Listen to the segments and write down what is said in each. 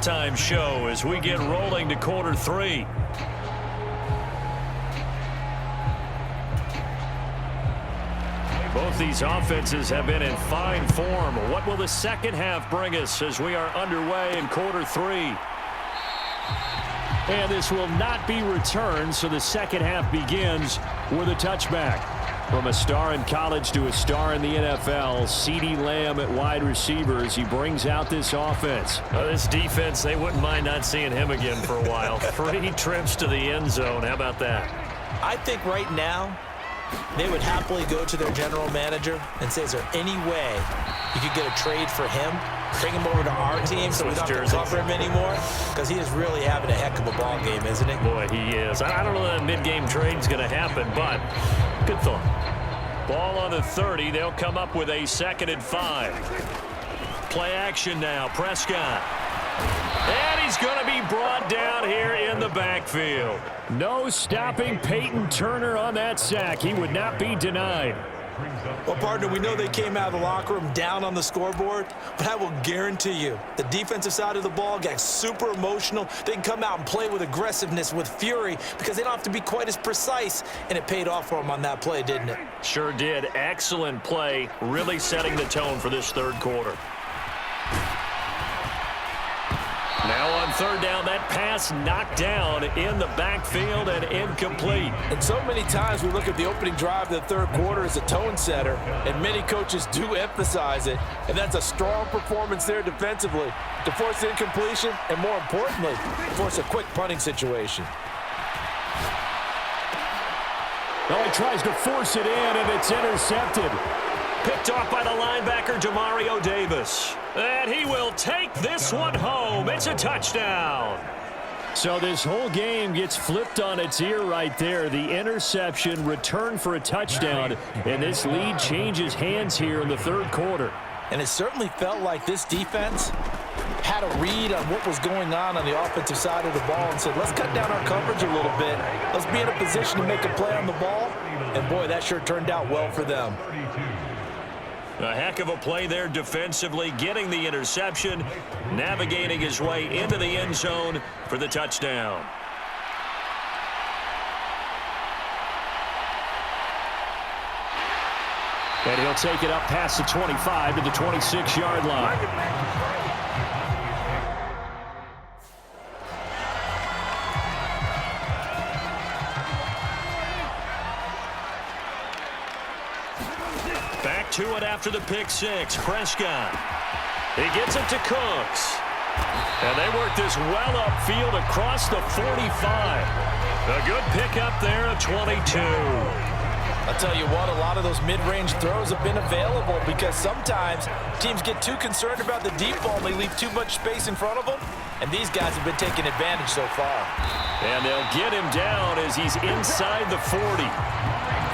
Time show as we get rolling to quarter three. Both these offenses have been in fine form. What will the second half bring us as we are underway in quarter three? And this will not be returned, so the second half begins with a touchback. From a star in college to a star in the NFL, CeeDee Lamb at wide receiver as he brings out this offense. This defense, they wouldn't mind not seeing him again for a while. 3 trips to the end zone. How about that? I think right now they would happily go to their general manager and say, is there any way you could get a trade for him? Bring him over to our team so we don't have to cover him anymore? Because he is really having a heck of a ball game, isn't he? Boy, he is. I don't know that mid-game trade is going to happen, but good thought. Ball on the 30. They'll come up with a 2nd and 5. Play action now. Prescott. And he's going to be brought down here in the backfield. No stopping Peyton Turner on that sack. He would not be denied. Well, partner, we know they came out of the locker room down on the scoreboard, but I will guarantee you the defensive side of the ball got super emotional. They can come out and play with aggressiveness, with fury, because they don't have to be quite as precise, and it paid off for them on that play, didn't it? Sure did. Excellent play, really setting the tone for this third quarter. Now on third down, that pass knocked down in the backfield and incomplete. And so many times we look at the opening drive of the third quarter as a tone setter, and many coaches do emphasize it, and that's a strong performance there defensively to force incompletion and, more importantly, force a quick punting situation. Well, he tries to force it in, and it's intercepted. Picked off by the linebacker, Demario Davis. And he will take this one home. It's a touchdown. So this whole game gets flipped on its ear right there. The interception, return for a touchdown, and this lead changes hands here in the third quarter. And it certainly felt like this defense had a read on what was going on the offensive side of the ball and said, let's cut down our coverage a little bit. Let's be in a position to make a play on the ball. And, boy, that sure turned out well for them. A heck of a play there defensively, getting the interception, navigating his way into the end zone for the touchdown. And he'll take it up past the 25 to the 26-yard line. Back to it after the pick six. Prescott. He gets it to Cooks. And they work this well upfield across the 45. A good pickup there at 22. I'll tell you what, a lot of those mid-range throws have been available because sometimes teams get too concerned about the deep ball and they leave too much space in front of them. And these guys have been taking advantage so far. And they'll get him down as he's inside the 40.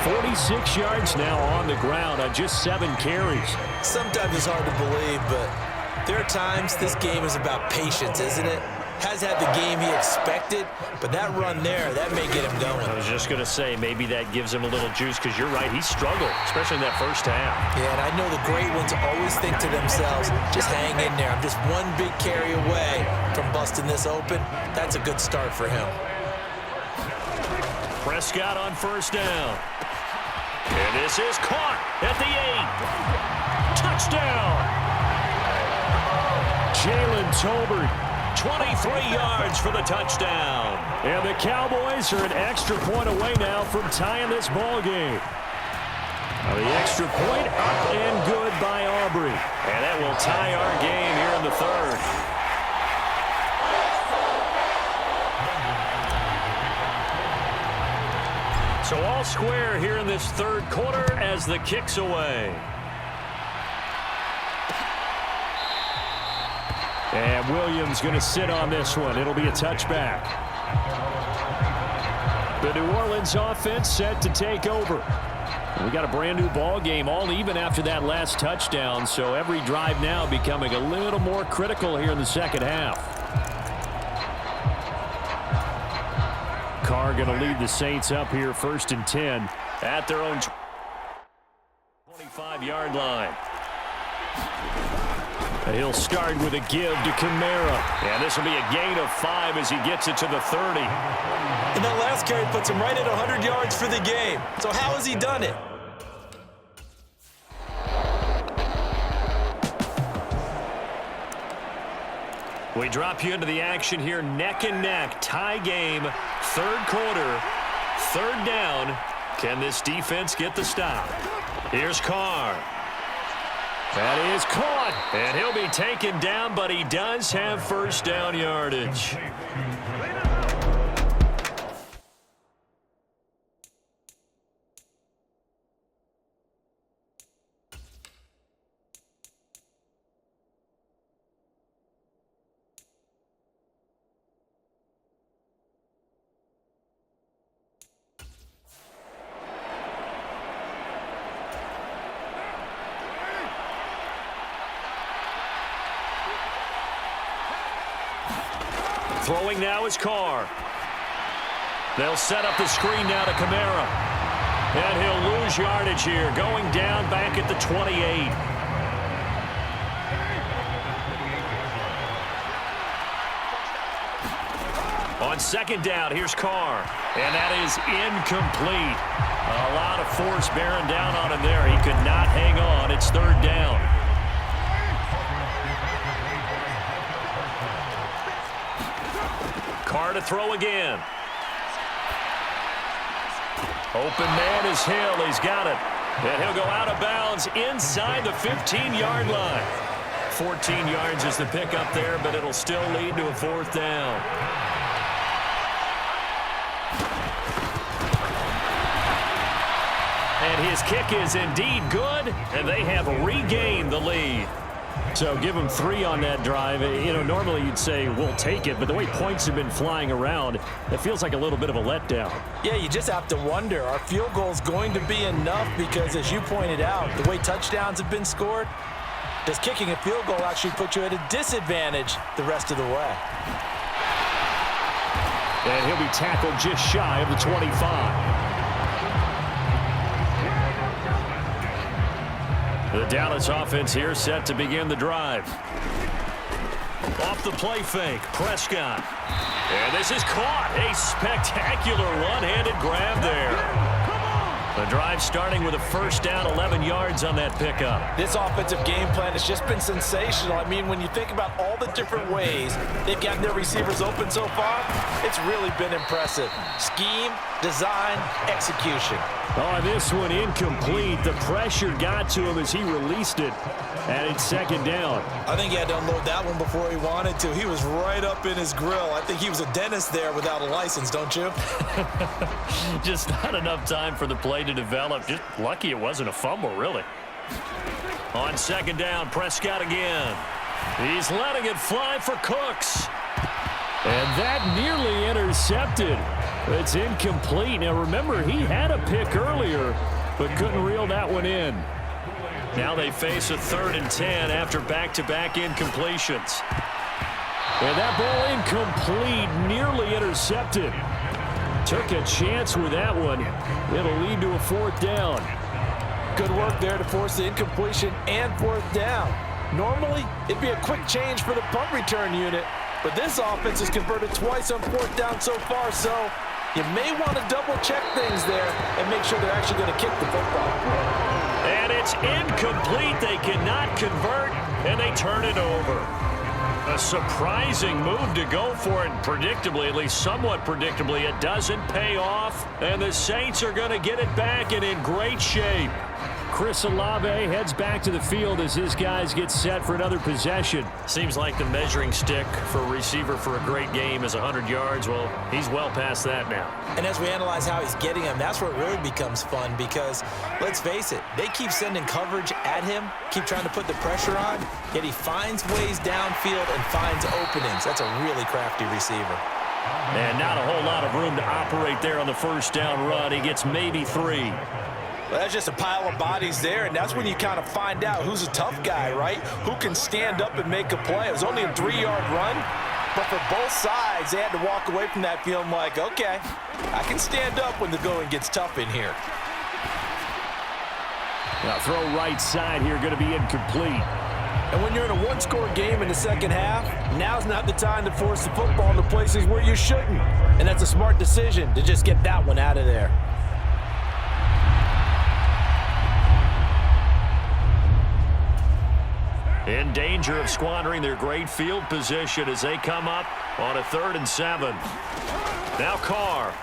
46 yards now on the ground on just 7 carries. Sometimes it's hard to believe, but there are times this game is about patience, isn't it? Has had the game he expected, but that run there, that may get him going. I was just going to say, maybe that gives him a little juice because you're right, he struggled, especially in that first half. Yeah, and I know the great ones always think to themselves, just hang in there. I'm just one big carry away from busting this open. That's a good start for him. Prescott on first down. And this is caught at the 8. Touchdown. Jalen Tolbert, 23 yards for the touchdown. And the Cowboys are an extra point away now from tying this ball game. Now the extra point up and good by Aubrey. And that will tie our game here in the third. So all square here in this third quarter as the kick's away. And Williams going to sit on this one. It'll be a touchback. The New Orleans offense set to take over. We got a brand new ball game, all even after that last touchdown. So every drive now becoming a little more critical here in the second half. Carr going to lead the Saints up here 1st and 10 at their own 25-yard line. And he'll start with a give to Kamara. And this will be a gain of 5 as he gets it to the 30. And that last carry puts him right at 100 yards for the game. So how has he done it? We drop you into the action here, neck and neck, tie game, third quarter, third down. Can this defense get the stop? Here's Carr. That is caught, and he'll be taken down, but he does have first down yardage. Throwing now is Carr. They'll set up the screen now to Kamara. And he'll lose yardage here, going down back at the 28. On second down, here's Carr. And that is incomplete. A lot of force bearing down on him there. He could not hang on. It's third down. Carr to throw again. Open man is Hill. He's got it. And he'll go out of bounds inside the 15-yard line. 14 yards is the pickup there, but it'll still lead to a fourth down. And his kick is indeed good, and they have regained the lead. So give them 3 on that drive. You know, normally you'd say, we'll take it, but the way points have been flying around, it feels like a little bit of a letdown. Yeah, you just have to wonder, are field goals going to be enough? Because as you pointed out, the way touchdowns have been scored, does kicking a field goal actually put you at a disadvantage the rest of the way? And he'll be tackled just shy of the 25. The Dallas offense here set to begin the drive. Off the play fake, Prescott. And this is caught. A spectacular one-handed grab there. The drive starting with a first down, 11 yards on that pickup. This offensive game plan has just been sensational. I mean, when you think about all the different ways they've gotten their receivers open so far, it's really been impressive. Scheme, design, execution. Oh, this one incomplete. The pressure got to him as he released it. And it's second down. I think he had to unload that one before he wanted to. He was right up in his grill. I think he was a dentist there without a license, don't you? Just not enough time for the play to develop. Just lucky it wasn't a fumble, really. On second down, Prescott again. He's letting it fly for Cooks. And that nearly intercepted. It's incomplete. Now, remember, he had a pick earlier, but couldn't reel that one in. Now they face a 3rd and 10 after back-to-back incompletions. And that ball incomplete, nearly intercepted. Took a chance with that one. It'll lead to a 4th down. Good work there to force the incompletion and 4th down. Normally, it'd be a quick change for the punt return unit, but this offense has converted twice on 4th down so far, so you may want to double-check things there and make sure they're actually going to kick the football. And it's incomplete. They cannot convert, and they turn it over. A surprising move to go for it, and predictably, at least somewhat predictably, it doesn't pay off, and the Saints are going to get it back and in great shape. Chris Olave heads back to the field as his guys get set for another possession. Seems like the measuring stick for a receiver for a great game is 100 yards. Well, he's well past that now. And as we analyze how he's getting them, that's where it really becomes fun because, let's face it, they keep sending coverage at him, keep trying to put the pressure on, yet he finds ways downfield and finds openings. That's a really crafty receiver. And not a whole lot of room to operate there on the first down run. He gets maybe 3. Well, that's just a pile of bodies there, and that's when you kind of find out who's a tough guy, right? Who can stand up and make a play. It was only a 3-yard run, but for both sides, they had to walk away from that feeling like, okay, I can stand up when the going gets tough in here. Now throw right side here, going to be incomplete. And when you're in a one-score game in the second half, now's not the time to force the football into places where you shouldn't. And that's a smart decision to just get that one out of there. In danger of squandering their great field position as they come up on a 3rd and 7. Now Carr.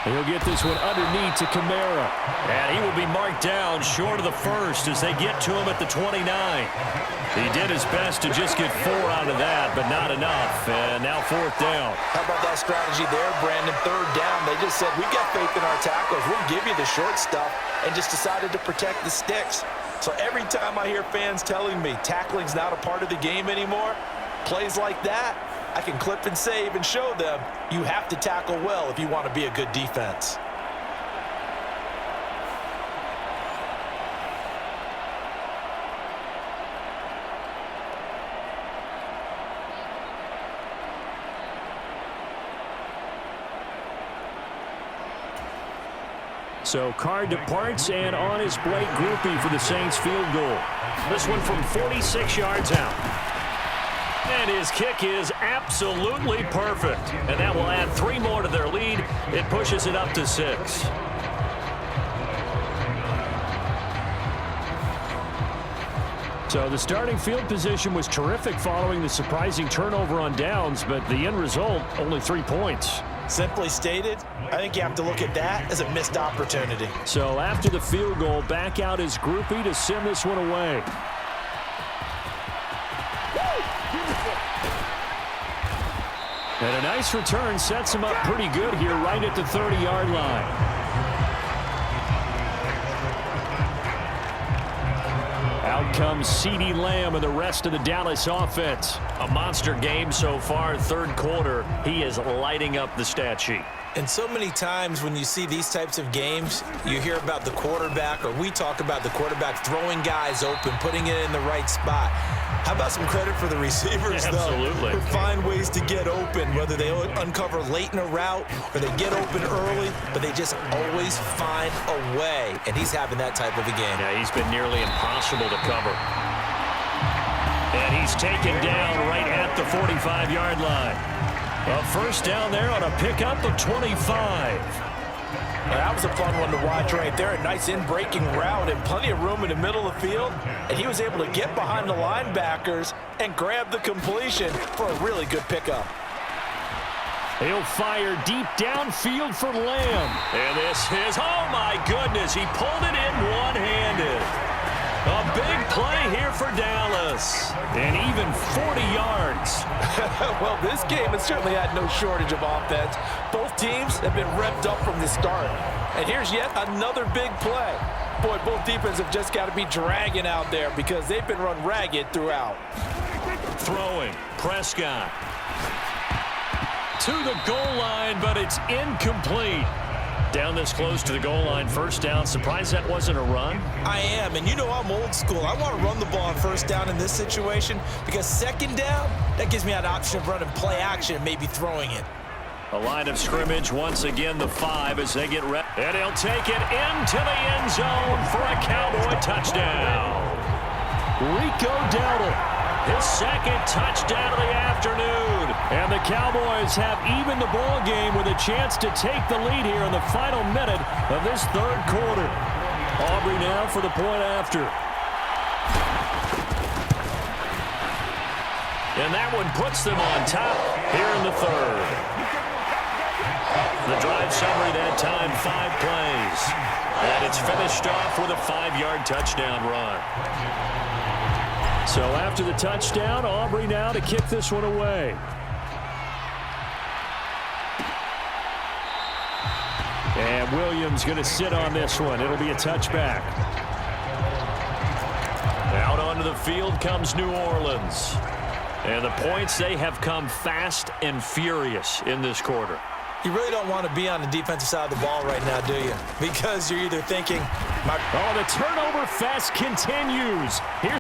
He'll get this one underneath to Kamara. And he will be marked down short of the first as they get to him at the 29. He did his best to just get 4 out of that, but not enough. And now 4th down. How about that strategy there, Brandon? 3rd down. They just said, we've got faith in our tackles. We'll give you the short stuff, and just decided to protect the sticks. So every time I hear fans telling me tackling's not a part of the game anymore, plays like that, I can clip and save and show them you have to tackle well if you want to be a good defense. So Carr departs, and on his Blake groupie for the Saints field goal. This one from 46 yards out. And his kick is absolutely perfect. And that will add 3 more to their lead. It pushes it up to 6. So the starting field position was terrific following the surprising turnover on downs, but the end result, only 3 points. Simply stated, I think you have to look at that as a missed opportunity. So after the field goal, back out his groupie to send this one away. And a nice return sets him up pretty good here right at the 30-yard line. Out comes CeeDee Lamb and the rest of the Dallas offense. A monster game so far, 3rd quarter. He is lighting up the stat sheet. And so many times when you see these types of games, you hear about the quarterback, or we talk about the quarterback throwing guys open, putting it in the right spot. How about some credit for the receivers, Absolutely. though, who find ways to get open, whether they uncover late in a route or they get open early, but they just always find a way. And he's having that type of a game. Yeah, he's been nearly impossible to cover. And he's taken down right at the 45-yard line. A 1st down there on a pickup of 25. That was a fun one to watch right there. A nice in-breaking route and plenty of room in the middle of the field. And he was able to get behind the linebackers and grab the completion for a really good pickup. He'll fire deep downfield for Lamb. And this is, oh my goodness, he pulled it in one-handed. A big play here for Dallas. And even 40 yards. Well, this game has certainly had no shortage of offense. Both teams have been revved up from the start. And here's yet another big play. Boy, both defenses have just got to be dragging out there because they've been run ragged throughout. Throwing, Prescott. To the goal line, but it's incomplete. Down this close to the goal line, 1st down. Surprised that wasn't a run? I am, and you know I'm old school. I want to run the ball on 1st down in this situation because 2nd down, that gives me an option of running play action and maybe throwing it. A line of scrimmage, once again the 5 as they get ready. And he'll take it into the end zone for a Cowboy touchdown. Rico Dowdle. His 2nd touchdown of the afternoon. And the Cowboys have evened the ball game with a chance to take the lead here in the final minute of this 3rd quarter. Aubrey now for the point after. And that one puts them on top here in the 3rd. The drive summary that time, 5 plays. And it's finished off with a 5-yard touchdown run. So after the touchdown, Aubrey now to kick this one away. And Williams going to sit on this one. It'll be a touchback. Out onto the field comes New Orleans. And the points, they have come fast and furious in this quarter. You really don't want to be on the defensive side of the ball right now, do you? Because you're either thinking... Oh, the turnover fest continues. Here's